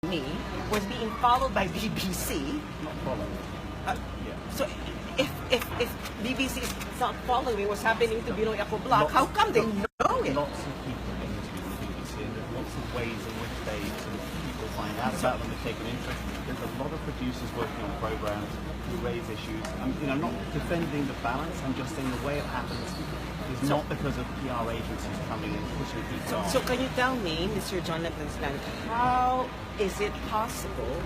me was being followed by BBC. Not following. So if BBC is not following what's happening to Binoy Ako Blog, how come they know it? Lots of people get interviewed with the BBC, and there's lots of ways in which they sort of people find out about them, they take an interest. There's a lot of producers working on programs who raise issues. I'm not defending the balance. I'm just saying the way it happens is not because of PR agencies coming in pushing people on. So can you tell me, Mr. Jonathan Stan, how is it possible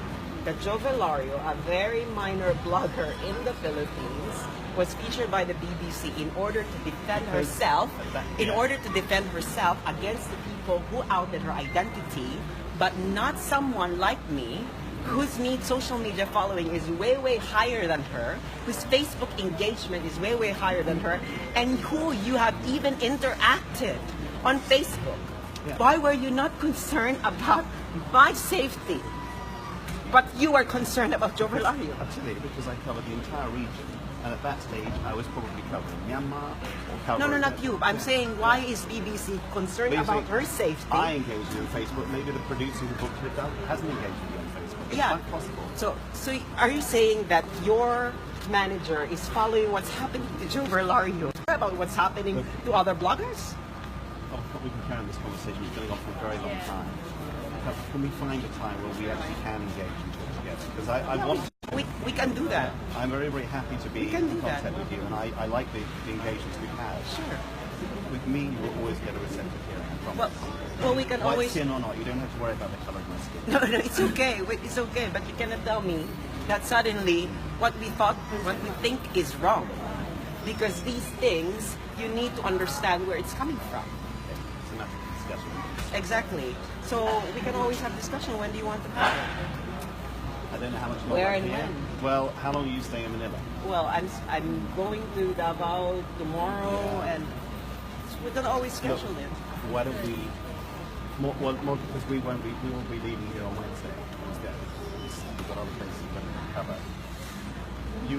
that Jo Velario, a very minor blogger in the Philippines, was featured by the BBC in order to defend herself, against the people who outed her identity, but not someone like me, whose social media following is way, way higher than her, whose Facebook engagement is way, way higher than her, and who you have even interacted on Facebook? Yeah. Why were you not concerned about my safety? But you are concerned about Jo Velario. Absolutely, because I covered the entire region. And at that stage, I was probably covering Myanmar or covering... No, not you. I'm saying, why is BBC concerned about her safety? I engaged with you on Facebook. Maybe the producer who booked it hasn't engaged with you on Facebook. It's quite possible. So are you saying that your manager is following what's happening to Jo Velario about what's happening to other bloggers? Oh, we can carry on this conversation. It's going on for a very long time. Can we find a time where we actually can engage and talk together? Because I want to. We can do that. I'm very, very happy to be in contact with you, and I like the engagements we've had. Sure. With me, you will always get a receptive hearing, I promise. Well, we can always... White skin or not, you don't have to worry about the color of my skin. No, it's okay. It's okay. But you cannot tell me that suddenly what we think is wrong. Because these things, you need to understand where it's coming from. Okay. It's a matter of discussion. Exactly. So we can always have discussion. When do you want to come? I don't know how much longer. Where I'm and here. when? Well, how long are you staying in Manila? Well, I'm going to Davao tomorrow, and we can always schedule it. Why don't we? More because we won't be leaving here on Wednesday. We've got other places we're going to cover. We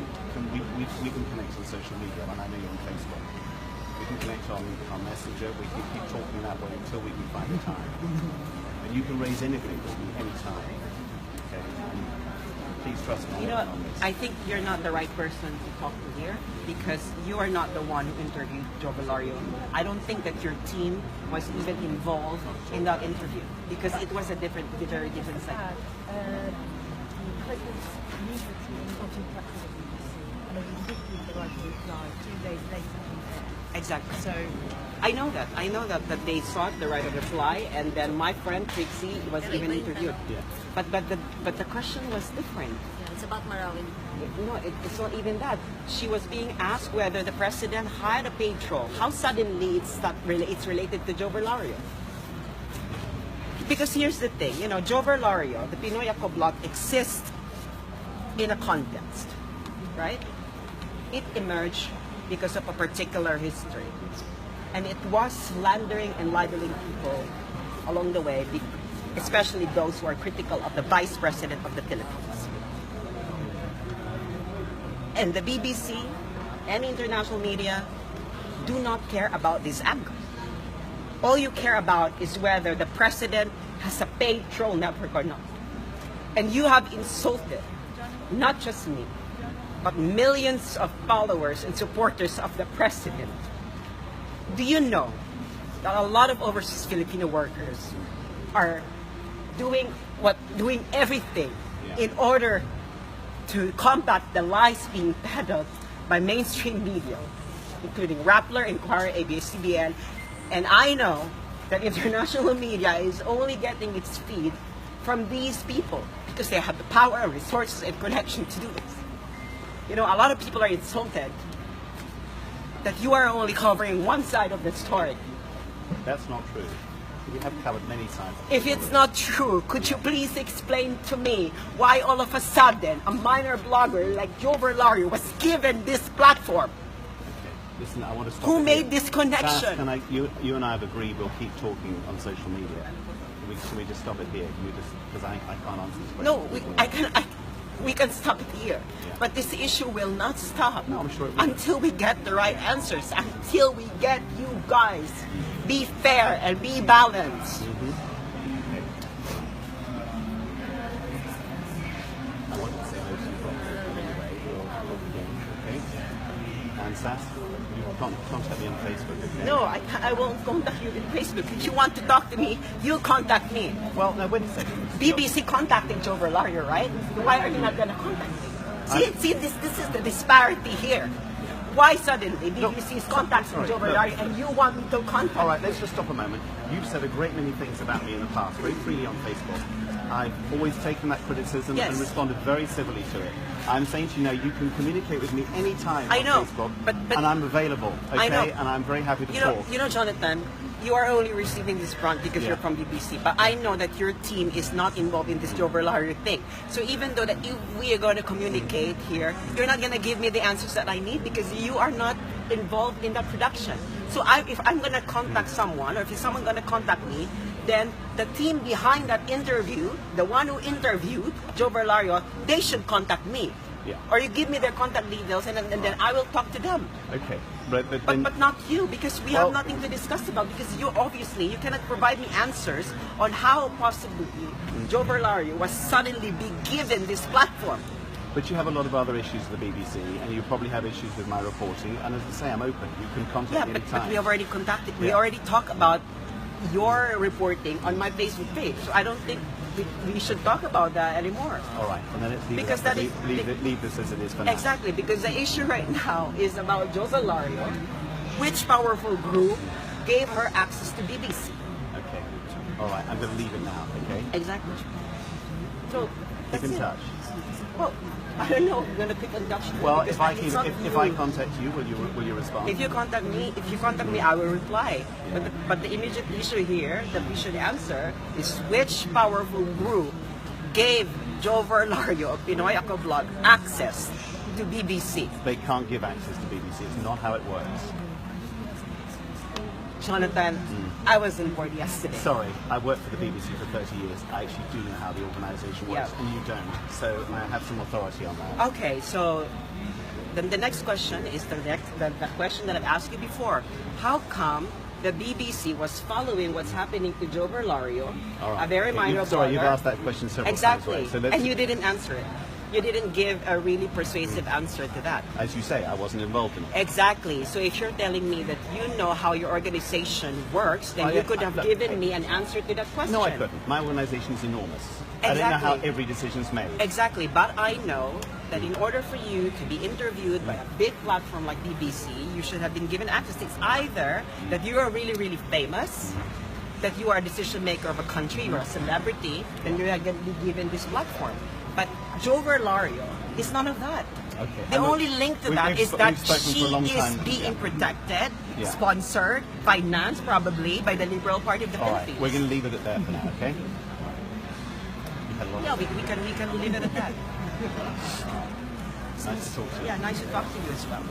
can connect on social media, and I know you're on Facebook. We can connect on Messenger. We can keep talking that way until we can find a time. And you can raise anything with me anytime. Okay. And please trust me. You know, I think you're not the right person to talk to here because you are not the one who interviewed Jo Velario. I don't think that your team was even involved in that interview because it was a very different segment. The president's media team contacted the BBC and they received the right to reply 2 days later on air. Exactly. So I know that they sought the right of reply, and then my friend Trixie was even interviewed. Yeah. But the question was different. Yeah, it's about Marawin. No, it's not even that. She was being asked whether the president hired a paid troll. How suddenly it's related to Jo Velario? Because here's the thing, Jo Velario, the Pinoy Ako blog exists in a context, right? It emerged because of a particular history. And it was slandering and libeling people along the way, especially those who are critical of the Vice President of the Philippines. And the BBC and international media do not care about this angle. All you care about is whether the President has a paid troll network or not. And you have insulted not just me, but millions of followers and supporters of the President. Do you know that a lot of overseas Filipino workers are doing everything in order to combat the lies being peddled by mainstream media, including Rappler, Inquirer, ABS-CBN, and I know that international media is only getting its feed from these people because they have the power, resources, and connection to do this. A lot of people are insulted that you are only covering one side of the story. That's not true. We have covered many sides. If it's not true, could you please explain to me why all of a sudden a minor blogger like Jo Velario was given this platform? Okay. Listen, I want to stop. Who made this connection? Sass, you and I have agreed we'll keep talking on social media. Can we just stop it here? Because I can't answer this question. No, we can stop it here. Yeah. But this issue will not stop No, I'm sure it will. until we get the right answers, until we get you guys be fair and be balanced. Mm-hmm. Okay. Sass, you can contact me on Facebook. Okay? No, I won't contact you on Facebook. If you want to talk to me, you contact me. Well, no, wait a second. BBC contacted Joe Verlario, right? Why are you not going to contact me? See, this is the disparity here. Why suddenly BBC is contacting sorry, Joe look. Verlario and you want me to contact? All right, let's just stop a moment. You've said a great many things about me in the past, very freely on Facebook. I've always taken that criticism Yes. and responded very civilly to it. I'm saying to you now, you can communicate with me anytime I on know, Facebook, but- and I'm available, okay? I know. And I'm very happy to You talk. know, Jonathan, you are only receiving this brunt because you're Yeah. from BBC. But I know that your team is not involved in this Joe Verlario thing. So even though that we are going to communicate here, you're not going to give me the answers that I need because you are not involved in that production. So if I'm going to contact someone, or if someone going to contact me, then the team behind that interview, the one who interviewed Joe Verlario, they should contact me. Yeah. Or you give me their contact details and then I will talk to them. Okay, but then, But not you, because we Well- have nothing to discuss about, because you cannot provide me answers on how possibly Joe Verlario was suddenly be given this platform. but you have a lot of other issues with the BBC, and you probably have issues with my reporting. And as I say, I'm open. You can contact Yeah, me but anytime. we have already contacted, we Yeah. already talked about your reporting on my Facebook page. So I don't think we should talk about that anymore. All right, and then let's leave, Because that is- leave this as it is for now. Exactly, because the issue right now is about Joe Verlario, which powerful group gave her access to BBC. Okay. All right, I'm going to leave it now, okay? Exactly. So Keep that's in it. touch. Well, I don't know. We're gonna pick on Dutch. Well, because it's not if I you. contact you, will you respond? If you contact me, I will reply. But the immediate issue here that we should answer is which powerful group gave Joe Verlario of Pinoy Ako Vlog access to BBC? They can't give access to BBC. It's not how it works. Jonathan, I was in board yesterday. Sorry, I worked for the BBC for 30 years. I actually do know how the organisation works, Yeah. and you don't. So I have some authority on that. Okay, so then the next question is the question that I've asked you before. How come the BBC was following what's happening to Joe Verlario, All right. a very minor Sorry, you've blogger? asked that question several Exactly, times. Right? So let's, and you didn't answer it. You didn't give a really persuasive answer to that. as you say, I wasn't involved in it. Exactly. So if you're telling me that you know how your organization works, then Oh, you yeah. could have Look, given me an answer to that question. No, I couldn't. My organisation is enormous. I don't know how Exactly. every decision's made. Exactly, but I know that in order for you to be interviewed by a big platform like BBC, you should have been given access. It's either that you are really, really famous, that you are a decision maker of a country, you're a celebrity, then you're going to be given this platform. But Joe Verlario is none of that. Okay. The And only link to that we've is that spoken she for a long is time. being Yeah. protected, Yeah. sponsored, financed probably by the Liberal Party of the All right, Philippines. we're going to leave it at there for now, okay? You've had a lot Yeah, we can leave it at that. Nice to talk to you. Yeah, nice to talk to you as well.